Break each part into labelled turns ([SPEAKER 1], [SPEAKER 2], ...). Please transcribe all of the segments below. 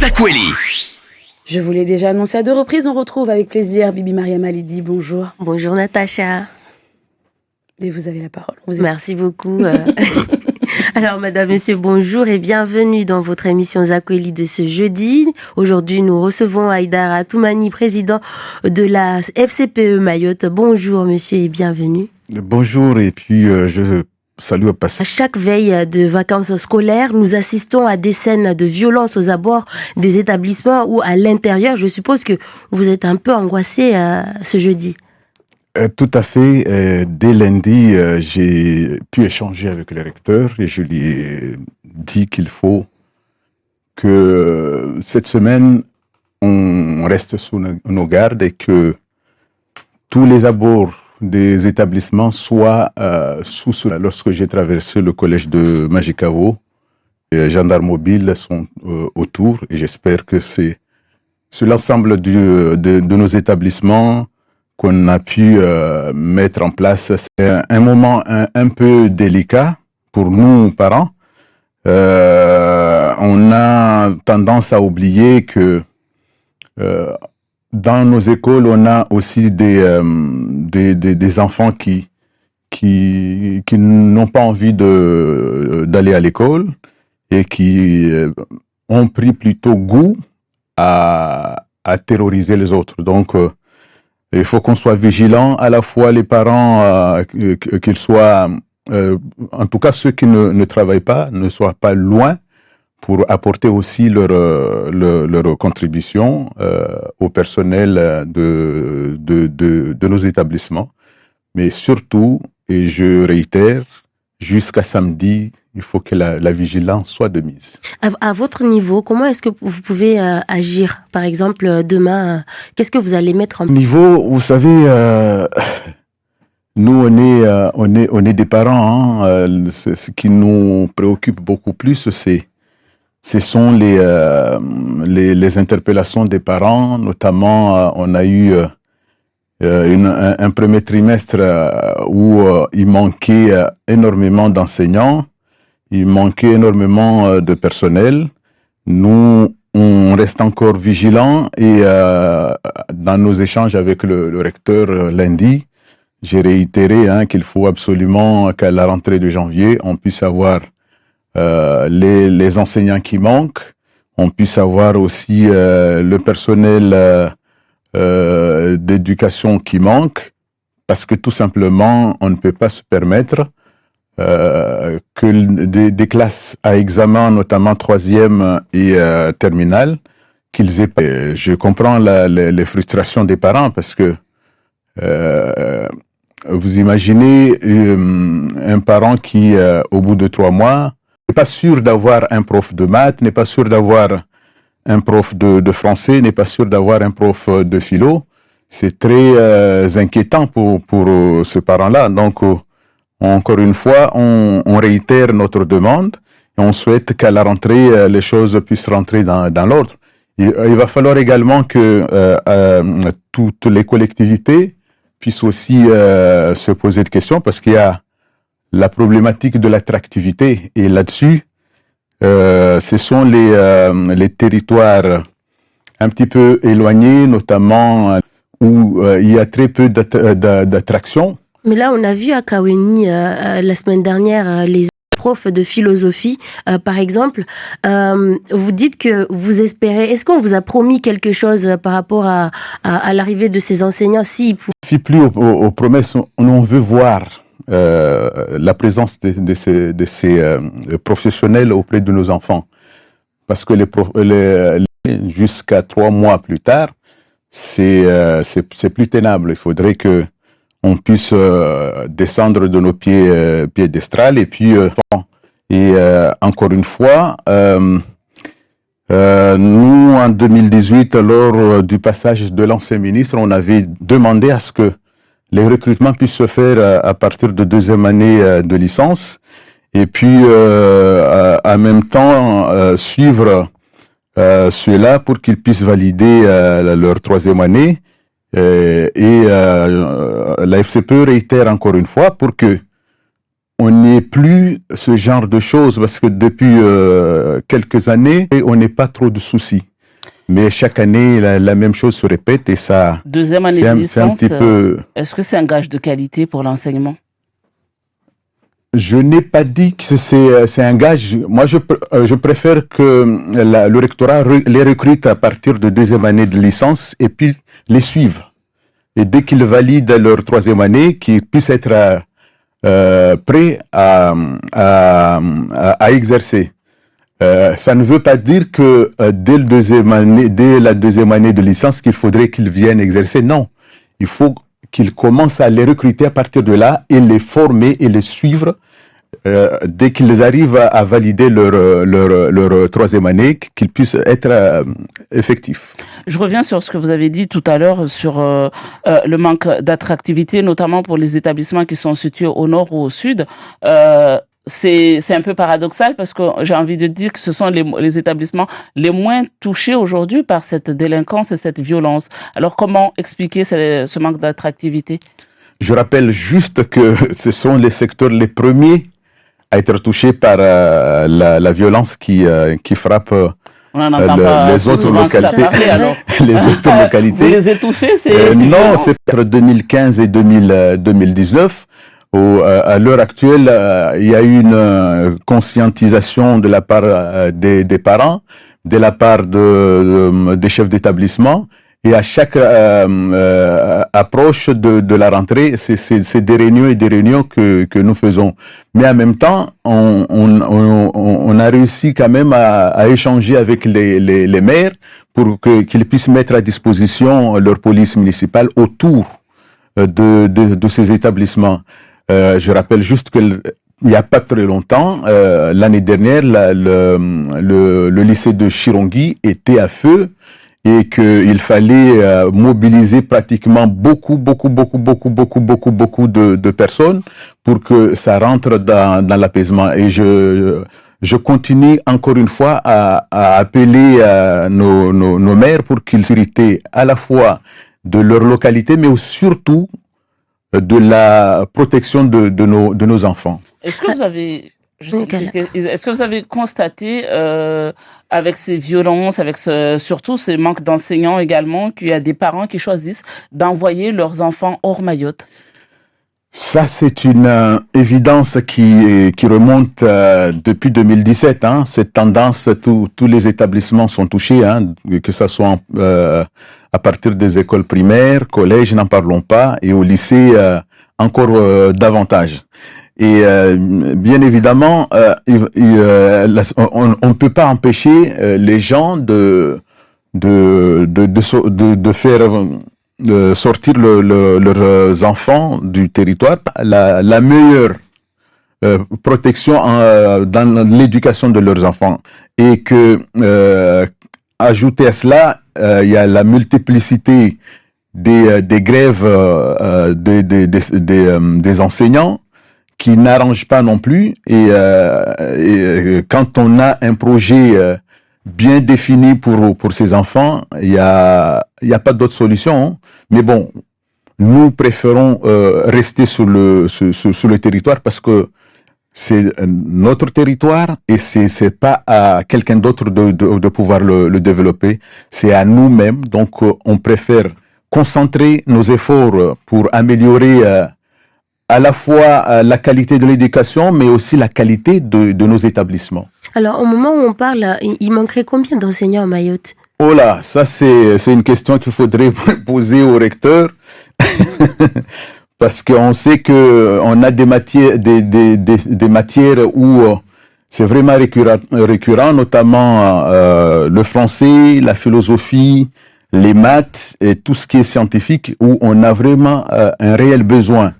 [SPEAKER 1] Zakweli.
[SPEAKER 2] Je vous l'ai déjà annoncé à 2 reprises, on retrouve avec plaisir Bibi Mariam Alidi. Bonjour.
[SPEAKER 3] Bonjour Natacha.
[SPEAKER 2] Et vous avez la parole.
[SPEAKER 3] Merci beaucoup. Alors, madame, monsieur, bonjour et bienvenue dans votre émission Zakweli de ce jeudi. Aujourd'hui, nous recevons Haïdara Toumani, président de la FCPE Mayotte. Bonjour, monsieur, et bienvenue.
[SPEAKER 4] Bonjour, et puis je salue au passage.
[SPEAKER 3] À chaque veille de vacances scolaires, nous assistons à des scènes de violence aux abords des établissements ou à l'intérieur. Je suppose que vous êtes un peu angoissé ce jeudi.
[SPEAKER 4] Tout à fait. Dès lundi, j'ai pu échanger avec le recteur et je lui ai dit qu'il faut que cette semaine, on reste sous nos gardes et que tous les abords des établissements soient sous cela. Lorsque j'ai traversé le collège de Majicavo, les gendarmes mobiles sont autour et j'espère que c'est sur l'ensemble de nos établissements qu'on a pu mettre en place. C'est un moment un peu délicat pour nous, parents. On a tendance à oublier que dans nos écoles, on a aussi des enfants qui n'ont pas envie d'aller à l'école et qui ont pris plutôt goût à terroriser les autres. Donc, il faut qu'on soit vigilant, à la fois les parents, qu'ils soient, en tout cas ceux qui ne travaillent pas, ne soient pas loin pour apporter aussi leur contribution au personnel de nos établissements. Mais surtout, et je réitère, jusqu'à samedi, il faut que la vigilance soit de mise.
[SPEAKER 3] À votre niveau, comment est-ce que vous pouvez agir? Par exemple, demain, qu'est-ce que vous allez mettre en place?
[SPEAKER 4] Niveau, vous savez, nous on est des parents. Ce qui nous préoccupe beaucoup plus, ce sont les interpellations des parents. Notamment, on a eu un premier trimestre où il manquait énormément d'enseignants. Il manquait énormément de personnel. Nous, on reste encore vigilants et dans nos échanges avec le recteur lundi, j'ai réitéré qu'il faut absolument qu'à la rentrée de janvier, on puisse avoir les enseignants qui manquent, on puisse avoir aussi le personnel d'éducation qui manque, parce que tout simplement, on ne peut pas se permettre que des classes à examen, notamment 3e et terminale, qu'ils aient. Je comprends les frustrations des parents parce que vous imaginez un parent qui, au bout de 3 mois, n'est pas sûr d'avoir un prof de maths, n'est pas sûr d'avoir un prof de français, n'est pas sûr d'avoir un prof de philo. C'est très inquiétant pour ce parent-là. Donc, encore une fois, on réitère notre demande et on souhaite qu'à la rentrée, les choses puissent rentrer dans l'ordre. Il va falloir également que toutes les collectivités puissent aussi se poser des questions parce qu'il y a la problématique de l'attractivité. Et là-dessus, ce sont les territoires un petit peu éloignés, notamment où il y a très peu d'attractions.
[SPEAKER 3] Mais là, on a vu à Kaweni la semaine dernière les profs de philosophie, par exemple. Vous dites que vous espérez. Est-ce qu'on vous a promis quelque chose par rapport à l'arrivée de ces enseignants? Si
[SPEAKER 4] ne plus aux promesses, on veut voir la présence de ces professionnels auprès de nos enfants, parce que jusqu'à 3 mois plus tard, c'est plus tenable. Il faudrait que on puisse descendre de nos piédestals et puis encore une fois, nous en 2018, lors du passage de l'ancien ministre, on avait demandé à ce que les recrutements puissent se faire à partir de 2e année de licence et puis en même temps suivre ceux-là pour qu'ils puissent valider leur 3e année. La FCPE réitère encore une fois pour que on n'est plus ce genre de choses parce que depuis quelques années, on n'est pas trop de soucis. Mais chaque année, la même chose se répète et ça,
[SPEAKER 1] Deuxième année
[SPEAKER 4] c'est
[SPEAKER 1] de
[SPEAKER 4] un
[SPEAKER 1] licence,
[SPEAKER 4] petit peu...
[SPEAKER 1] est-ce que c'est un gage de qualité pour l'enseignement?
[SPEAKER 4] Je n'ai pas dit que c'est un gage. Moi, je préfère que le rectorat les recrute à partir de deuxième année de licence et puis les suivent. Et dès qu'ils valident leur troisième année, qu'ils puissent être prêts à exercer. Ça ne veut pas dire que dès la deuxième année de licence, qu'il faudrait qu'ils viennent exercer. Non, il faut qu'ils commencent à les recruter à partir de là et les former et les suivre dès qu'ils arrivent à valider leur troisième année, qu'ils puissent être effectifs.
[SPEAKER 1] Je reviens sur ce que vous avez dit tout à l'heure sur le manque d'attractivité, notamment pour les établissements qui sont situés au nord ou au sud. C'est un peu paradoxal parce que j'ai envie de dire que ce sont les établissements les moins touchés aujourd'hui par cette délinquance et cette violence. Alors comment expliquer ce manque d'attractivité?
[SPEAKER 4] Je rappelle juste que ce sont les secteurs les premiers à être touchés par la violence qui frappe les autres localités. Les autres localités.
[SPEAKER 1] Vous les étouffez,
[SPEAKER 4] non, c'est entre 2015 et 2019. À l'heure actuelle, il y a eu une conscientisation de la part des parents, de la part des chefs d'établissement. Et à chaque approche de la rentrée, c'est des réunions et des réunions que nous faisons. Mais en même temps, on a réussi quand même à échanger avec les maires pour qu'ils puissent mettre à disposition leur police municipale autour de ces établissements. Je rappelle juste que il n'y a pas très longtemps, l'année dernière, le lycée de Chirongui était à feu et qu'il fallait mobiliser pratiquement beaucoup de personnes pour que ça rentre dans l'apaisement. Et je continue encore une fois à appeler nos maires pour qu'ils sécurité à la fois de leur localité, mais surtout de la protection de nos enfants.
[SPEAKER 1] Est-ce que vous avez, est-ce que vous avez constaté avec ces violences, avec surtout ce manque d'enseignants également, qu'il y a des parents qui choisissent d'envoyer leurs enfants hors Mayotte?
[SPEAKER 4] Ça, c'est une évidence qui remonte depuis 2017. Hein. Cette tendance, tous les établissements sont touchés, hein, que ce soit à partir des écoles primaires, collèges, n'en parlons pas, et au lycée encore davantage. Et bien évidemment, on ne peut pas empêcher les gens de faire sortir leurs enfants du territoire. La meilleure protection dans l'éducation de leurs enfants. Et que ajouter à cela, il y a la multiplicité des grèves des enseignants qui n'arrangent pas non plus. Et quand on a un projet bien défini pour ces enfants, il y a pas d'autre solution. Hein. Mais bon, nous préférons rester sur le territoire parce que c'est notre territoire et c'est pas à quelqu'un d'autre de pouvoir le développer. C'est à nous-mêmes. Donc, on préfère concentrer nos efforts pour améliorer à la fois la qualité de l'éducation, mais aussi la qualité de nos établissements.
[SPEAKER 3] Alors, au moment où on parle, il manquerait combien d'enseignants à Mayotte?
[SPEAKER 4] Oh là, ça c'est une question qu'il faudrait poser au recteur. Parce qu'on sait que on a des matières où c'est vraiment récurrent, notamment le français, la philosophie, les maths et tout ce qui est scientifique, où on a vraiment un réel besoin.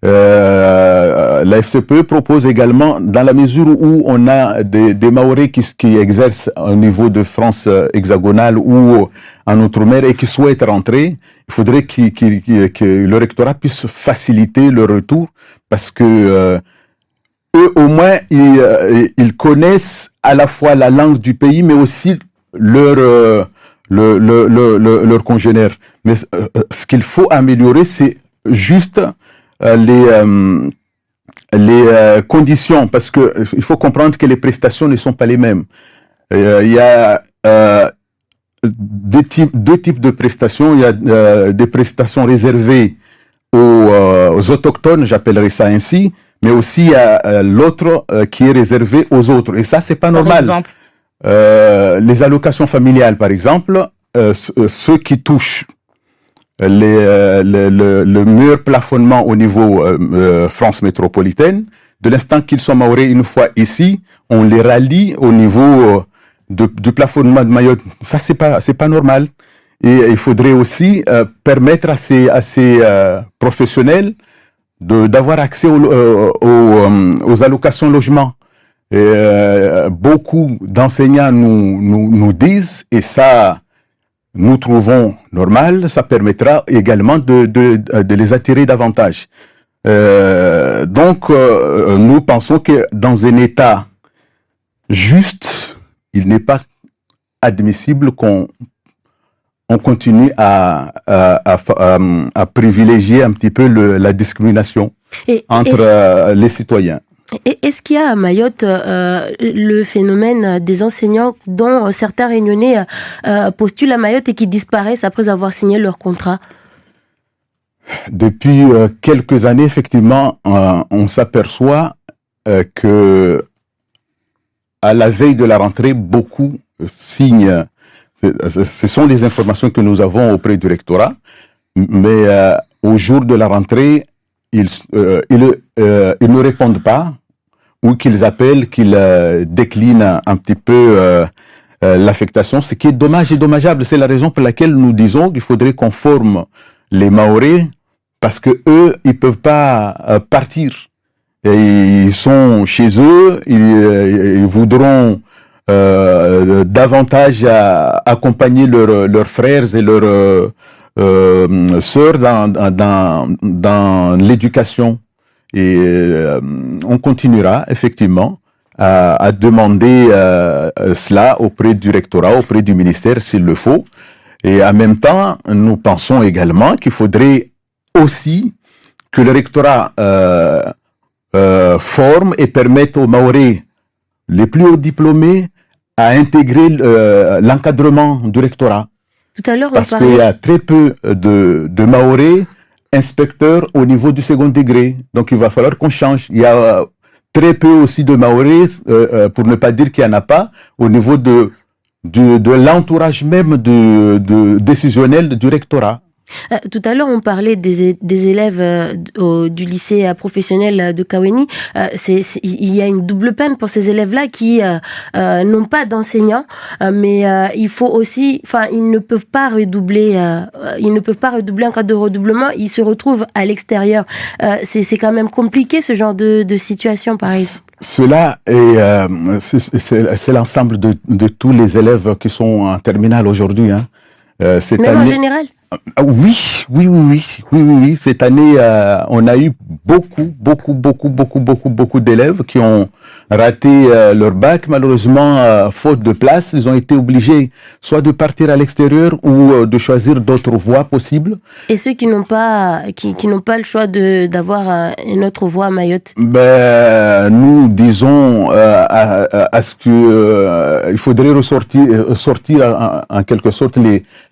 [SPEAKER 4] La FCPE propose également, dans la mesure où on a des Maoris qui exercent au niveau de France hexagonale ou en Outre-mer et qui souhaitent rentrer, il faudrait que le rectorat puisse faciliter le retour parce que eux, au moins, ils connaissent à la fois la langue du pays, mais aussi leurs congénères. Mais ce qu'il faut améliorer, c'est juste les conditions, parce que il faut comprendre que les prestations ne sont pas les mêmes. Il y a deux types de prestations. Il y a des prestations réservées aux autochtones, j'appellerais ça ainsi, mais aussi il y a l'autre qui est réservé aux autres. Et ça, c'est pas
[SPEAKER 1] Par
[SPEAKER 4] normal.
[SPEAKER 1] exemple,
[SPEAKER 4] Les allocations familiales, par exemple, ceux qui touchent le meilleur plafonnement au niveau France métropolitaine, de l'instant qu'ils sont maorais une fois ici, on les rallie au niveau du plafonnement de Mayotte. Ça, c'est pas normal. Et il faudrait aussi permettre à ces professionnels d'avoir accès aux allocations logement. Et, beaucoup d'enseignants nous disent, et ça, nous trouvons normal, ça permettra également de les attirer davantage. Donc, nous pensons que dans un État juste, il n'est pas admissible qu'on continue à privilégier un petit peu la discrimination entre les citoyens.
[SPEAKER 3] Est-ce qu'il y a à Mayotte le phénomène des enseignants dont certains Réunionnais postulent à Mayotte et qui disparaissent après avoir signé leur contrat?
[SPEAKER 4] Depuis quelques années, effectivement, on s'aperçoit que à la veille de la rentrée, beaucoup signent. Ce sont les informations que nous avons auprès du rectorat, mais au jour de la rentrée, ils ne répondent pas, ou qu'ils appellent, qu'ils déclinent un petit peu l'affectation, ce qui est dommage et dommageable. C'est la raison pour laquelle nous disons qu'il faudrait qu'on forme les Mahorais, parce que eux, ils peuvent pas partir. Et ils sont chez eux, ils voudront davantage accompagner leurs frères et leurs sœurs dans l'éducation. Et on continuera effectivement à demander cela auprès du rectorat, auprès du ministère s'il le faut. Et en même temps, nous pensons également qu'il faudrait aussi que le rectorat forme et permette aux Mahorais les plus hauts diplômés à intégrer l'encadrement du rectorat.
[SPEAKER 3] Tout à l'heure,
[SPEAKER 4] parce qu'il y a très peu de Mahorais inspecteurs au niveau du second degré. Donc il va falloir qu'on change. Il y a très peu aussi de Mahorais, pour ne pas dire qu'il n'y en a pas, au niveau de l'entourage même décisionnel du rectorat.
[SPEAKER 3] Tout à l'heure, on parlait des élèves du lycée professionnel de Kaweni. Il y a une double peine pour ces élèves-là qui n'ont pas d'enseignants, mais il faut aussi, ils ne peuvent pas redoubler en cas de redoublement. Ils se retrouvent à l'extérieur. C'est quand même compliqué ce genre de situation, par exemple.
[SPEAKER 4] Cela c'est l'ensemble de tous les élèves qui sont en terminale aujourd'hui. Hein.
[SPEAKER 3] Même en général.
[SPEAKER 4] Oui. Cette année, on a eu beaucoup d'élèves qui ont raté leur bac. Malheureusement, faute de place, ils ont été obligés soit de partir à l'extérieur ou de choisir d'autres voies possibles.
[SPEAKER 3] Et ceux qui n'ont pas, qui n'ont pas le choix d'avoir une autre voie à Mayotte.
[SPEAKER 4] Nous disons à ce que il faudrait sortir en quelque sorte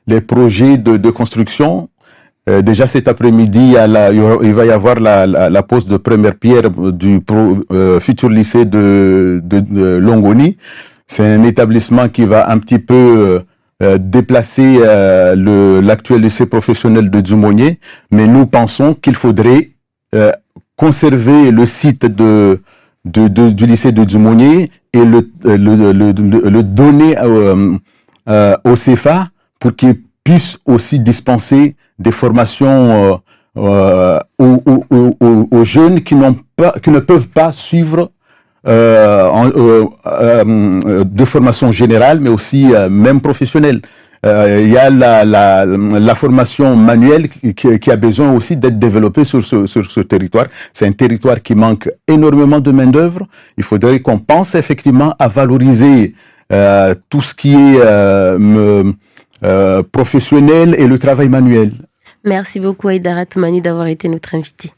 [SPEAKER 4] les projets de construction. Déjà cet après-midi, il va y avoir la pose de première pierre du futur lycée de Longoni. C'est un établissement qui va un petit peu déplacer l'actuel lycée professionnel de Djumonier, mais nous pensons qu'il faudrait conserver le site du lycée de Djumonier et le donner au CFA pour qu'il puisse aussi dispenser des formations aux jeunes qui ne peuvent pas suivre de formation générale, mais aussi même professionnelle. Il y a la formation manuelle qui a besoin aussi d'être développée sur ce territoire. C'est un territoire qui manque énormément de main-d'œuvre. Il faudrait qu'on pense effectivement à valoriser tout ce qui est professionnel et le travail manuel.
[SPEAKER 3] Merci beaucoup Aïdara Toumani d'avoir été notre invité.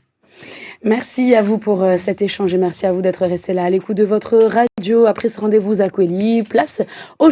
[SPEAKER 2] Merci à vous pour cet échange et merci à vous d'être resté là à l'écoute de votre radio. Après ce rendez-vous Zakweli, place au